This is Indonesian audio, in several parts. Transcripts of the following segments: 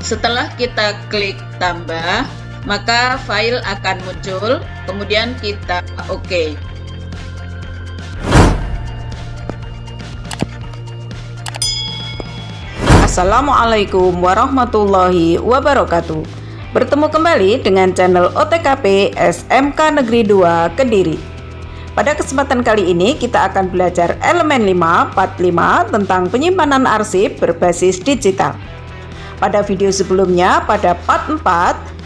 Setelah kita klik tambah, maka file akan muncul, kemudian kita OK. Assalamualaikum warahmatullahi wabarakatuh. Bertemu kembali dengan channel OTKP SMK Negeri 2 Kediri. Pada kesempatan kali ini kita akan belajar elemen 5 part 5 tentang penyimpanan arsip berbasis digital. Pada video sebelumnya, pada part 4,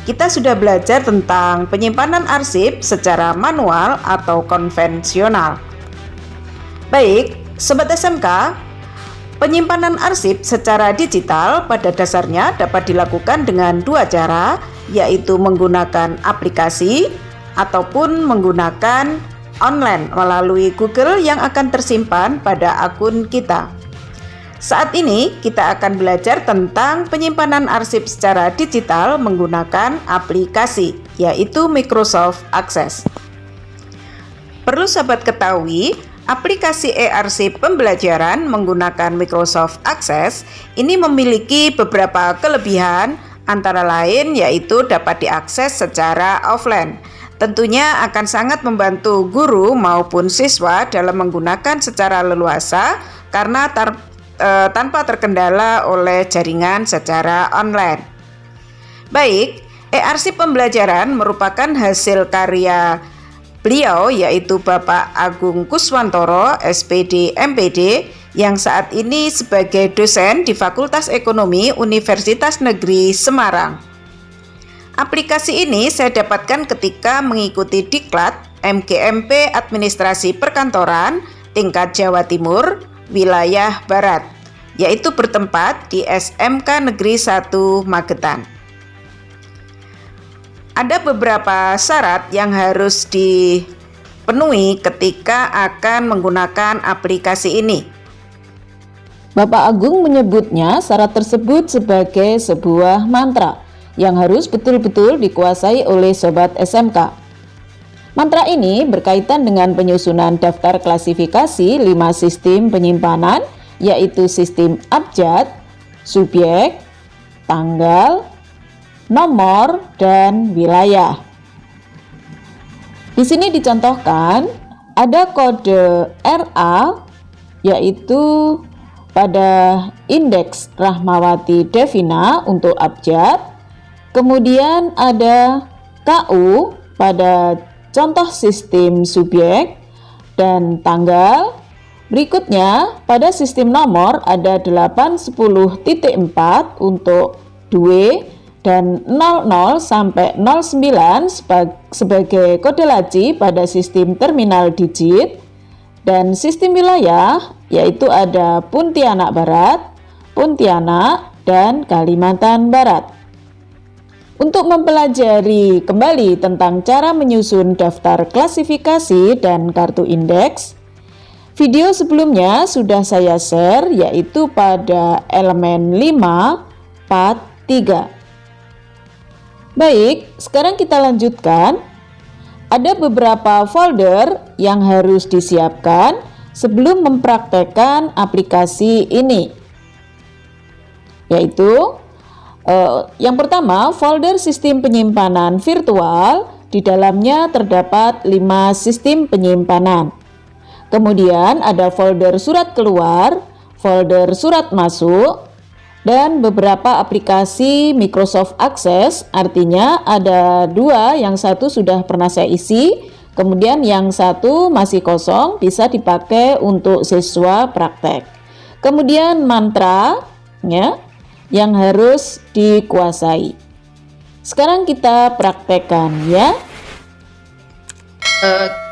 kita sudah belajar tentang penyimpanan arsip secara manual atau konvensional. Baik, Sobat SMK, penyimpanan arsip secara digital pada dasarnya dapat dilakukan dengan dua cara, yaitu menggunakan aplikasi ataupun menggunakan online melalui Google yang akan tersimpan pada akun kita. Saat ini kita akan belajar tentang penyimpanan arsip secara digital menggunakan aplikasi, yaitu Microsoft Access. Perlu sahabat ketahui, aplikasi e-arsip pembelajaran menggunakan Microsoft Access ini memiliki beberapa kelebihan, antara lain yaitu dapat diakses secara offline. Tentunya akan sangat membantu guru maupun siswa dalam menggunakan secara leluasa karena tanpa terkendala oleh jaringan secara online. Baik, e-arsip pembelajaran merupakan hasil karya beliau yaitu Bapak Agung Kuswantoro, SPD MPD, yang saat ini sebagai dosen di Fakultas Ekonomi Universitas Negeri Semarang. Aplikasi ini saya dapatkan ketika mengikuti diklat MGMP Administrasi Perkantoran tingkat Jawa Timur, wilayah Barat, yaitu bertempat di SMK Negeri 1 Magetan. Ada beberapa syarat yang harus dipenuhi ketika akan menggunakan aplikasi ini. Bapak Agung menyebutnya syarat tersebut sebagai sebuah mantra yang harus betul-betul dikuasai oleh Sobat SMK. Mantra ini berkaitan dengan penyusunan daftar klasifikasi 5 sistem penyimpanan, yaitu sistem abjad, subjek, tanggal, nomor, dan wilayah. Di sini dicontohkan ada kode RA, yaitu pada indeks Rahmawati Devina untuk abjad, kemudian ada KU pada contoh sistem subjek dan tanggal. Berikutnya pada sistem nomor ada 810.4 untuk DUE dan 00 sampai 09 sebagai kode laci pada sistem terminal digit, dan sistem wilayah yaitu ada Pontianak Barat, Pontianak, dan Kalimantan Barat. Untuk mempelajari kembali tentang cara menyusun daftar klasifikasi dan kartu indeks, video sebelumnya sudah saya share, yaitu pada elemen 5 part 3. Baik, sekarang kita lanjutkan. Ada beberapa folder yang harus disiapkan sebelum mempraktekkan aplikasi ini, yaitu yang pertama, folder sistem penyimpanan virtual. Di dalamnya terdapat 5 sistem penyimpanan. Kemudian ada folder surat keluar, folder surat masuk, dan beberapa aplikasi Microsoft Access. Artinya ada 2, yang satu sudah pernah saya isi, kemudian yang satu masih kosong, bisa dipakai untuk siswa praktek. Kemudian mantra ya, yang harus dikuasai. Sekarang kita praktekkan ya.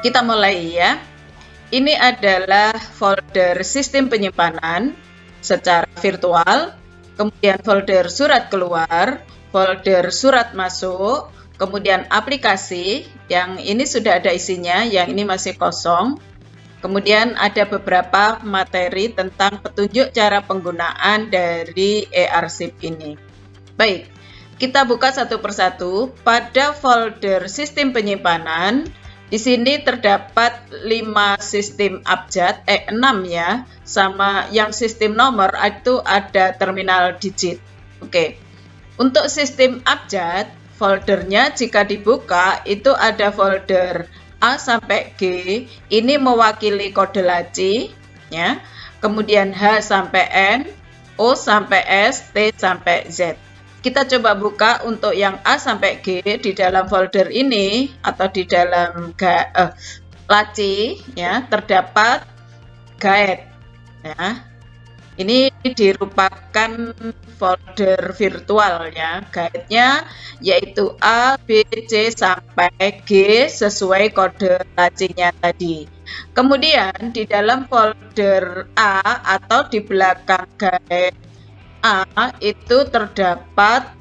Kita mulai ya. Ini adalah folder sistem penyimpanan secara virtual, kemudian folder surat keluar, folder surat masuk, kemudian aplikasi, yang ini sudah ada isinya, yang ini masih kosong. Kemudian ada beberapa materi tentang petunjuk cara penggunaan dari e-arsip ini. Baik, kita buka satu persatu. Pada folder sistem penyimpanan, di sini terdapat 5 sistem abjad, 6 ya, sama yang sistem nomor itu ada terminal digit. Oke. Untuk sistem abjad, foldernya jika dibuka itu ada folder A sampai G, ini mewakili kode laci, ya. Kemudian H sampai N, O sampai S, T sampai Z. Kita coba buka untuk yang A sampai G di dalam folder ini atau di dalam laci, ya, terdapat guide, ya. Ini dirupakan folder virtual, ya. Guide-nya yaitu A, B, C sampai G sesuai kode lacinya tadi. Kemudian di dalam folder A atau di belakang guide A itu terdapat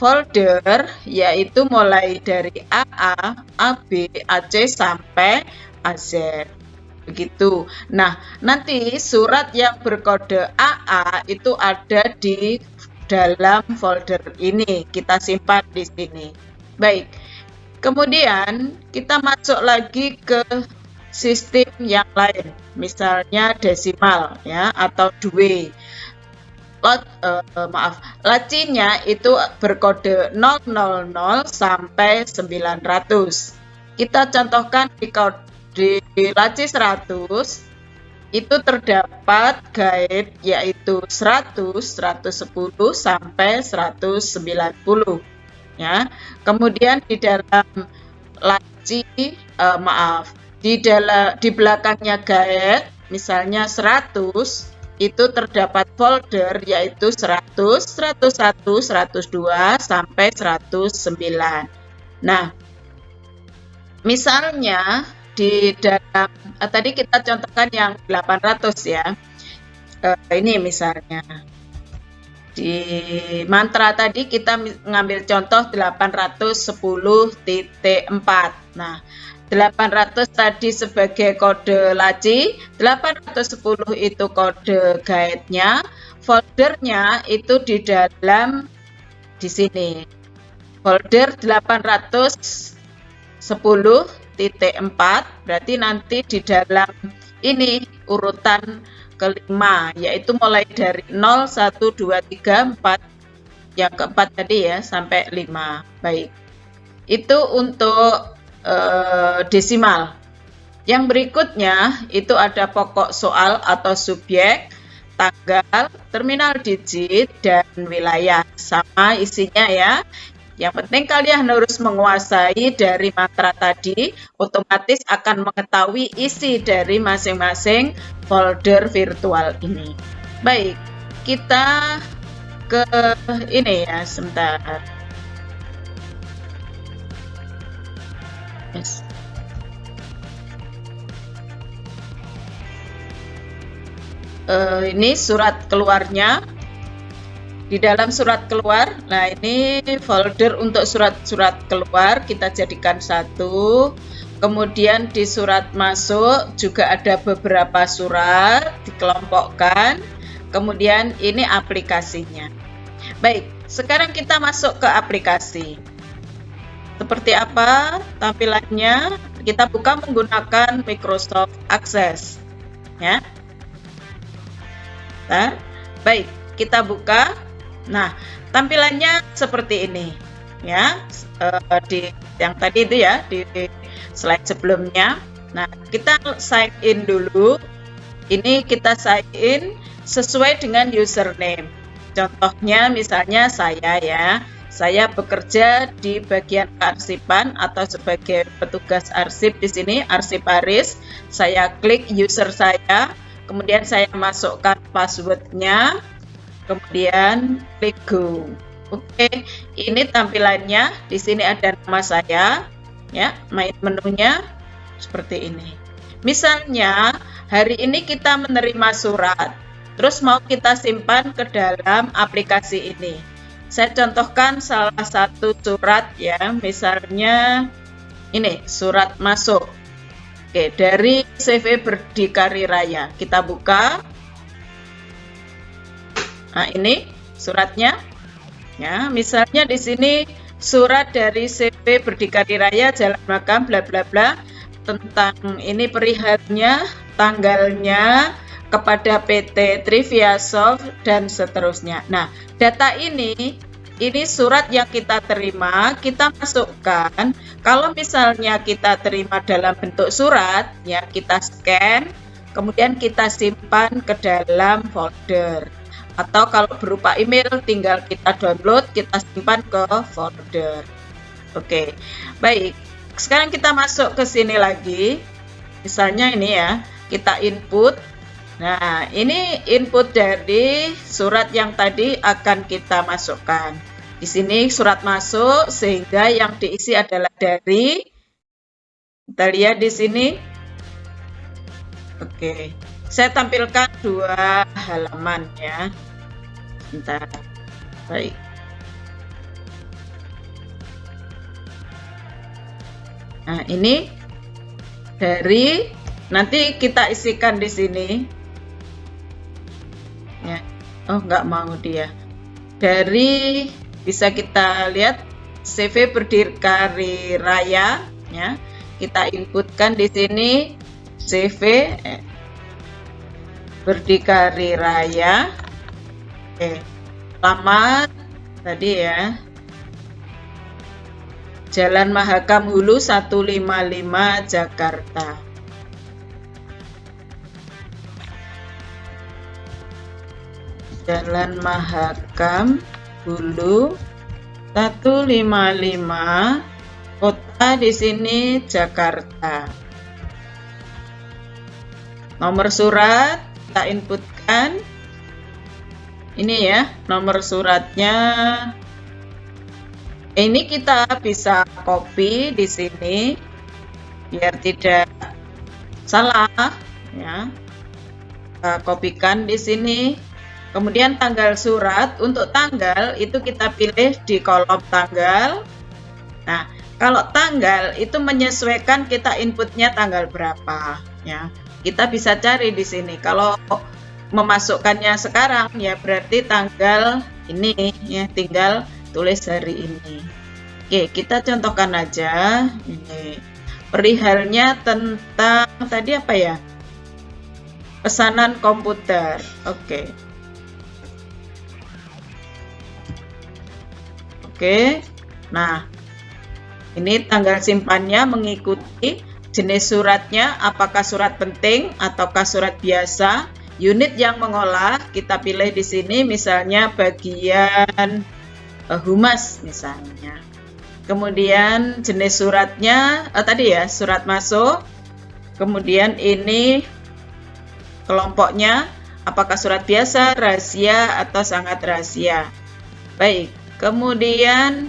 folder yaitu mulai dari AA, AB, AC sampai AZ. Begitu. Nah, nanti surat yang berkode AA itu ada di dalam folder ini. Kita simpan di sini. Baik. Kemudian kita masuk lagi ke sistem yang lain. Misalnya desimal, ya, atau due. Lacinya itu berkode 000 sampai 900. Kita contohkan di laci 100 itu terdapat guide yaitu 100, 110 sampai 190, ya. Kemudian di dalam laci di belakangnya guide misalnya 100 itu terdapat folder yaitu 100, 101, 102 sampai 109. Nah, misalnya di dalam tadi kita contohkan yang 800, ya. Ini misalnya di mantra tadi kita mengambil contoh 810.4. Nah, 800 tadi sebagai kode laci, 810 itu kode guide-nya, foldernya itu di dalam di sini. Folder 810.4 berarti nanti di dalam ini urutan kelima, yaitu mulai dari 0, 1, 2, 3, 4, yang keempat tadi, ya, sampai 5. Baik, itu untuk desimal. Yang berikutnya itu ada pokok soal atau subjek, tanggal, terminal digit, dan wilayah. Sama isinya, ya. Yang penting kalian harus menguasai dari mantra tadi, otomatis akan mengetahui isi dari masing-masing folder virtual ini. Baik, kita ke ini, ya, sebentar. Yes. Ini surat keluarnya. Di dalam surat keluar, nah ini folder untuk surat-surat keluar kita jadikan satu. Kemudian di surat masuk juga ada beberapa surat dikelompokkan. Kemudian ini aplikasinya. Baik, sekarang kita masuk ke aplikasi. Seperti apa tampilannya? Kita buka menggunakan Microsoft Access, ya. Bentar. Baik, kita buka. Nah, tampilannya seperti ini, ya. Di yang tadi itu, ya, di slide sebelumnya. Nah, kita sign in dulu. Ini kita sign in sesuai dengan username. Contohnya misalnya saya, ya. Saya bekerja di bagian kearsipan atau sebagai petugas arsip di sini, arsiparis. Saya klik user saya, kemudian saya masukkan passwordnya, kemudian klik go. Oke, ini tampilannya. Di sini ada nama saya, ya, main menunya seperti ini. Misalnya hari ini kita menerima surat, terus mau kita simpan ke dalam aplikasi ini. Saya contohkan salah satu surat, ya, misalnya ini surat masuk. Oke, dari CV Berdikari Raya. Kita buka. Nah, ini suratnya. Ya, misalnya di sini surat dari CV Berdikari Raya Jalan Makam bla bla bla tentang ini perihalnya, tanggalnya, kepada PT Triviasoft dan seterusnya. Nah, data ini ini surat yang kita terima, kita masukkan. Kalau misalnya kita terima dalam bentuk surat, ya kita scan, kemudian kita simpan ke dalam folder. Atau kalau berupa email, tinggal kita download, kita simpan ke folder. Oke, baik. Sekarang kita masuk ke sini lagi. Misalnya ini ya, kita input. Nah, ini input dari surat yang tadi akan kita masukkan. Di sini surat masuk sehingga yang diisi adalah dari, kita lihat di sini. Oke, saya tampilkan 2 halaman ya. Sebentar. Baik. Nah, ini dari, nanti kita isikan di sini. Ya. Oh, nggak mau dia. Dari, bisa kita lihat CV Berdikari Raya, ya. Kita inputkan di sini CV Berdikari Raya. Oke. Selamat tadi ya. Jalan Mahakam Hulu 155 Jakarta. Jalan Mahakam Hulu 155, kota di sini Jakarta. Nomor surat kita inputkan. Ini ya, nomor suratnya. Ini kita bisa copy di sini biar tidak salah ya. Kita kopikan di sini. Kemudian tanggal surat, untuk tanggal itu kita pilih di kolom tanggal. Nah, kalau tanggal itu menyesuaikan kita inputnya tanggal berapa ya. Kita bisa cari di sini. Kalau memasukkannya sekarang ya berarti tanggal ini ya, tinggal tulis hari ini. Oke, kita contohkan aja ini. Perihalnya tentang tadi apa ya? Pesanan komputer. Oke. Nah, ini tanggal simpannya mengikuti jenis suratnya, apakah surat penting ataukah surat biasa. Unit yang mengolah kita pilih di sini, misalnya bagian humas misalnya. Kemudian jenis suratnya tadi ya, surat masuk. Kemudian ini kelompoknya, apakah surat biasa, rahasia atau sangat rahasia. Baik. Kemudian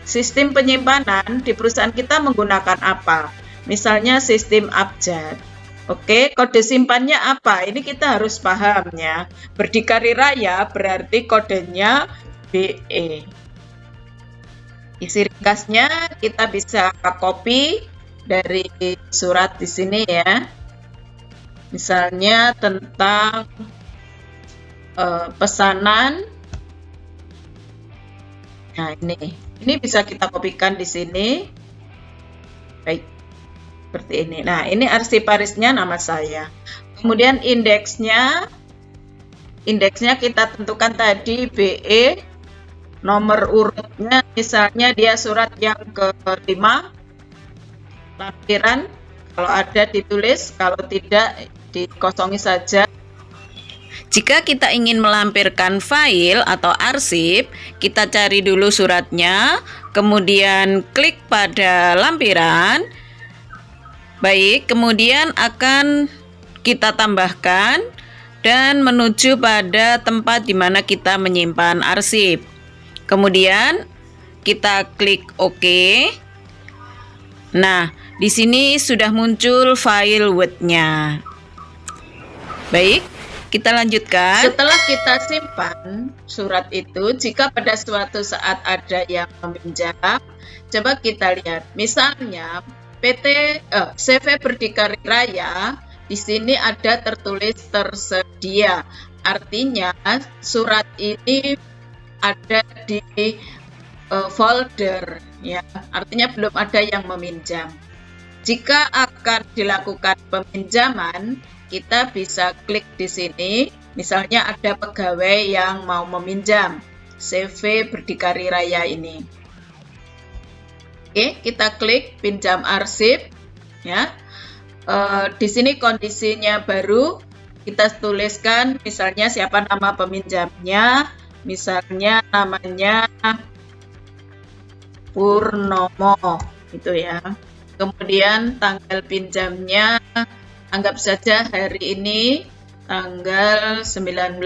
sistem penyimpanan di perusahaan kita menggunakan apa? Misalnya sistem abjad. Oke, kode simpannya apa? Ini kita harus paham ya. Berdikari Raya berarti kodenya BE. Isi ringkasnya kita bisa copy dari surat di sini ya. Misalnya tentang pesanan. Nah, ini bisa kita kopikan di sini. Baik, seperti ini. Nah, ini arsiparisnya nama saya. Kemudian indeksnya kita tentukan tadi BE. Nomor urutnya misalnya dia surat yang ke-5. Lampiran, kalau ada ditulis, kalau tidak dikosongi saja. Jika kita ingin melampirkan file atau arsip, kita cari dulu suratnya, kemudian klik pada lampiran. Baik, kemudian akan kita tambahkan dan menuju pada tempat di mana kita menyimpan arsip. Kemudian kita klik OK. Nah, di sini sudah muncul file Word-nya. Baik. Kita lanjutkan. Setelah kita simpan surat itu, jika pada suatu saat ada yang meminjam, coba kita lihat. Misalnya CV Berdikari Raya, di sini ada tertulis tersedia. Artinya surat ini ada di folder ya. Artinya belum ada yang meminjam. Jika akan dilakukan peminjaman, kita bisa klik di sini. Misalnya ada pegawai yang mau meminjam. CV Berdikari Raya ini. Oke, kita klik pinjam arsip ya. Di sini kondisinya baru, kita tuliskan misalnya siapa nama peminjamnya, misalnya namanya Purnomo gitu ya. Kemudian tanggal pinjamnya anggap saja hari ini tanggal 19.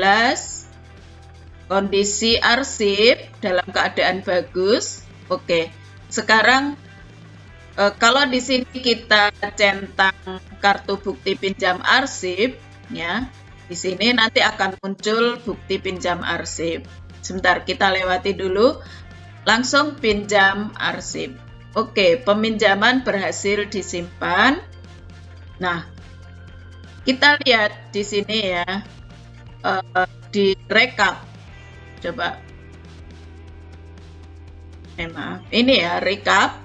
Kondisi arsip dalam keadaan bagus. Oke. Sekarang kalau di sini kita centang kartu bukti pinjam arsip ya. Di sini nanti akan muncul bukti pinjam arsip. Sebentar, kita lewati dulu. Langsung pinjam arsip. Oke, peminjaman berhasil disimpan. Nah, kita lihat di sini ya, di rekap. Coba. Maaf, ini ya rekap.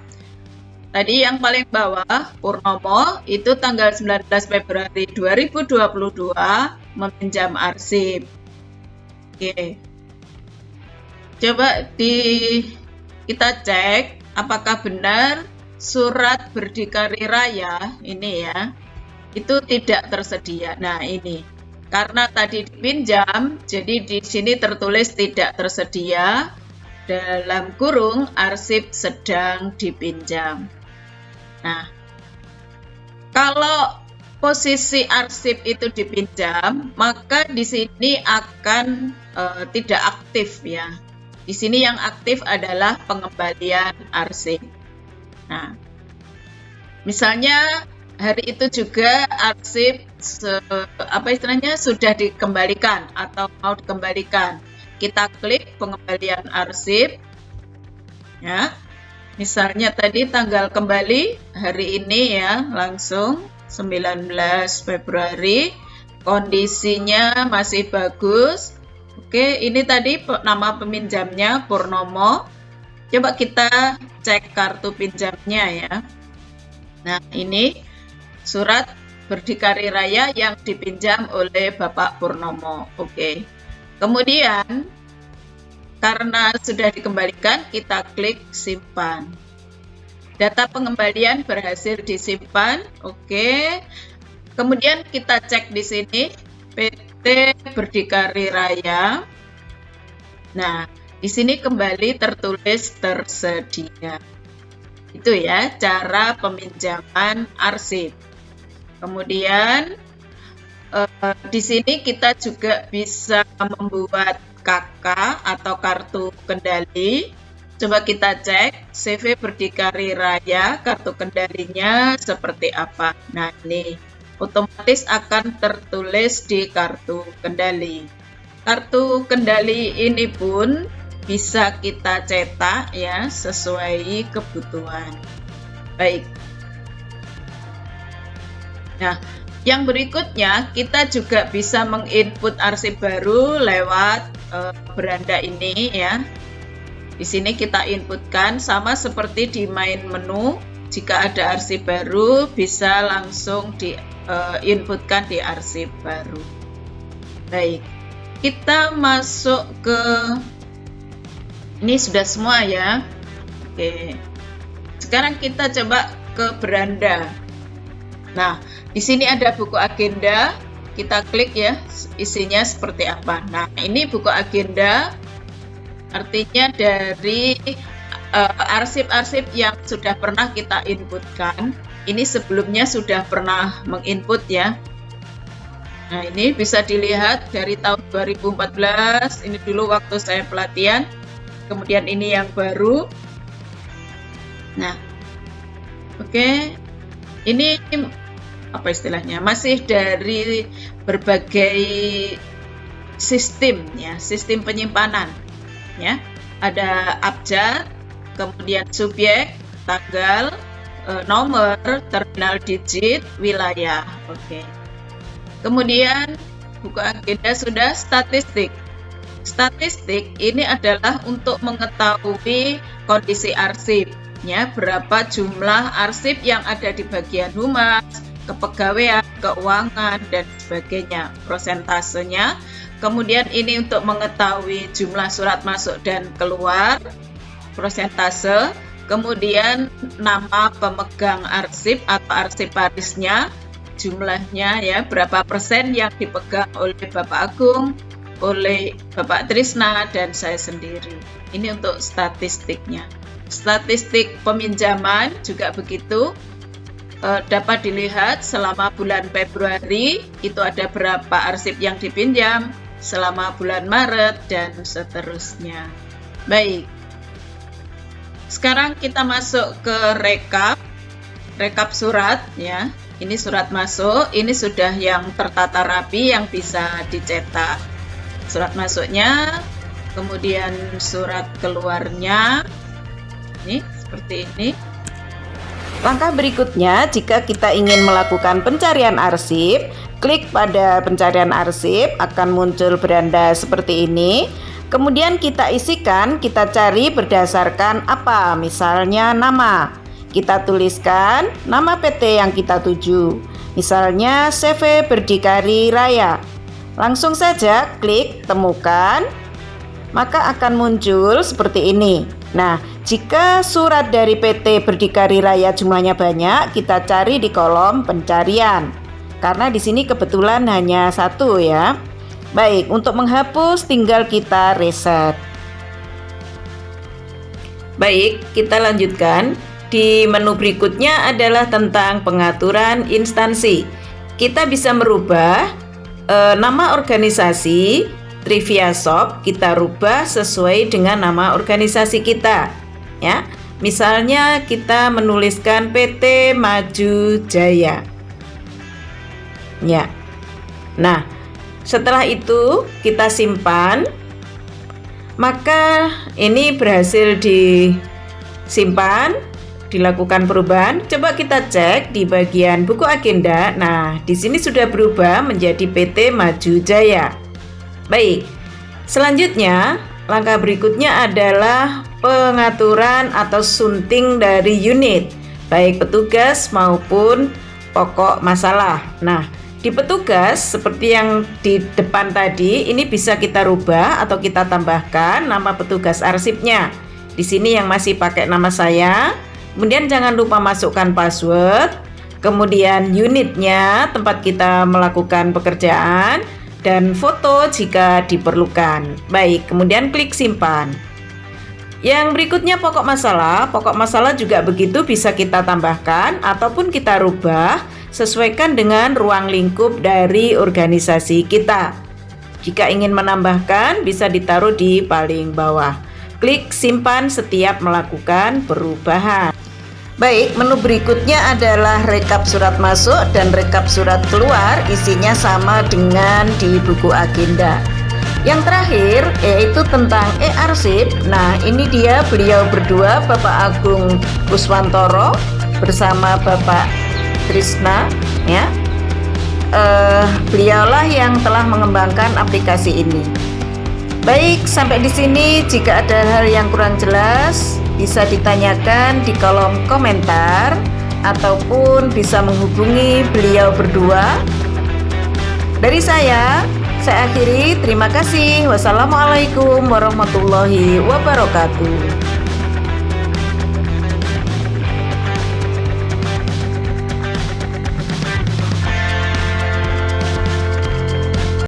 Tadi yang paling bawah, Purnomo, itu tanggal 19 Februari 2022 meminjam arsip. Oke. Coba kita cek apakah benar surat berdikari raya ini ya, itu tidak tersedia. Nah, ini karena tadi dipinjam, jadi di sini tertulis tidak tersedia. Dalam kurung arsip sedang dipinjam. Nah, kalau posisi arsip itu dipinjam, maka di sini akan tidak aktif ya. Di sini yang aktif adalah pengembalian arsip. Nah, misalnya hari itu juga arsip sudah dikembalikan atau mau dikembalikan. Kita klik pengembalian arsip ya. Misalnya tadi tanggal kembali hari ini ya, langsung 19 Februari, kondisinya masih bagus. Oke, ini tadi nama peminjamnya Purnomo. Coba kita cek kartu pinjamnya ya. Nah, ini surat berdikari raya yang dipinjam oleh Bapak Purnomo. Oke. Kemudian, karena sudah dikembalikan, kita klik simpan. Data pengembalian berhasil disimpan. Oke. Kemudian kita cek di sini PT Berdikari Raya. Nah, di sini kembali tertulis tersedia. Itu ya cara peminjaman arsip. Kemudian di sini kita juga bisa membuat KK atau kartu kendali. Coba kita cek CV Berdikari Raya, kartu kendalinya seperti apa. Nah, ini otomatis akan tertulis di kartu kendali. Kartu kendali ini pun bisa kita cetak ya sesuai kebutuhan. Baik. Nah, yang berikutnya kita juga bisa menginput arsip baru lewat beranda ini ya. Di sini kita inputkan sama seperti di main menu. Jika ada arsip baru bisa langsung diinputkan di arsip baru. Baik, kita masuk ke ini sudah semua ya. Oke. Sekarang kita coba ke beranda. Nah, di sini ada buku agenda, kita klik ya, isinya seperti apa. Nah, ini buku agenda, artinya dari arsip-arsip yang sudah pernah kita inputkan. Ini sebelumnya sudah pernah menginput ya. Nah, ini bisa dilihat dari tahun 2014, ini dulu waktu saya pelatihan, kemudian ini yang baru. Nah, oke, ini apa istilahnya, masih dari berbagai sistem ya, sistem penyimpanan ya. Ada abjad, kemudian subjek, tanggal, nomor, terminal digit, wilayah. Oke. Kemudian buku agenda sudah statistik. Statistik ini adalah untuk mengetahui kondisi arsip ya, berapa jumlah arsip yang ada di bagian humas, kepegawaian, keuangan, dan sebagainya, prosentasenya. Kemudian ini untuk mengetahui jumlah surat masuk dan keluar, persentase, kemudian nama pemegang arsip atau arsiparisnya, jumlahnya ya, berapa persen yang dipegang oleh Bapak Agung, oleh Bapak Trisna, dan saya sendiri. Ini untuk statistiknya. Statistik peminjaman juga begitu, dapat dilihat selama bulan Februari itu ada berapa arsip yang dipinjam, selama bulan Maret, dan seterusnya. Baik, sekarang kita masuk ke rekap surat ya. Ini surat masuk, ini sudah yang tertata rapi yang bisa dicetak. Surat masuknya, kemudian surat keluarnya, ini seperti ini. Langkah berikutnya, jika kita ingin melakukan pencarian arsip, klik pada pencarian arsip, akan muncul beranda seperti ini. Kemudian kita isikan, kita cari berdasarkan apa, misalnya nama. Kita tuliskan nama PT yang kita tuju, misalnya CV Berdikari Raya. Langsung saja klik temukan, maka akan muncul seperti ini. Nah, jika surat dari PT Berdikari Raya jumlahnya banyak, kita cari di kolom pencarian. Karena di sini kebetulan hanya satu ya. Baik, untuk menghapus tinggal kita reset. Baik, kita lanjutkan. Di menu berikutnya adalah tentang pengaturan instansi. Kita bisa merubah nama organisasi. Trivia Shop kita rubah sesuai dengan nama organisasi kita ya. Misalnya kita menuliskan PT Maju Jaya ya. Nah, setelah itu kita simpan, maka ini berhasil disimpan, dilakukan perubahan. Coba kita cek di bagian buku agenda. Nah, di sini sudah berubah menjadi PT Maju Jaya. Baik, selanjutnya langkah berikutnya adalah pengaturan atau sunting dari unit, baik petugas maupun pokok masalah. Nah, di petugas seperti yang di depan tadi, ini bisa kita rubah atau kita tambahkan nama petugas arsipnya. Di sini yang masih pakai nama saya. Kemudian jangan lupa masukkan password, kemudian unitnya, tempat kita melakukan pekerjaan, dan foto jika diperlukan. Baik, kemudian klik simpan. Yang berikutnya pokok masalah. Pokok masalah juga begitu, bisa kita tambahkan ataupun kita rubah sesuaikan dengan ruang lingkup dari organisasi kita. Jika ingin menambahkan, bisa ditaruh di paling bawah. Klik simpan setiap melakukan perubahan. Baik, menu berikutnya adalah rekap surat masuk dan rekap surat keluar, isinya sama dengan di buku agenda. Yang terakhir yaitu tentang e-arsip. Nah, ini dia beliau berdua, Bapak Agung Kuswantoro bersama Bapak Trisna ya. Beliaulah yang telah mengembangkan aplikasi ini. Baik, sampai di sini. Jika ada hal yang kurang jelas, bisa ditanyakan di kolom komentar ataupun bisa menghubungi beliau berdua. Dari saya akhiri. Terima kasih. Wassalamualaikum warahmatullahi wabarakatuh.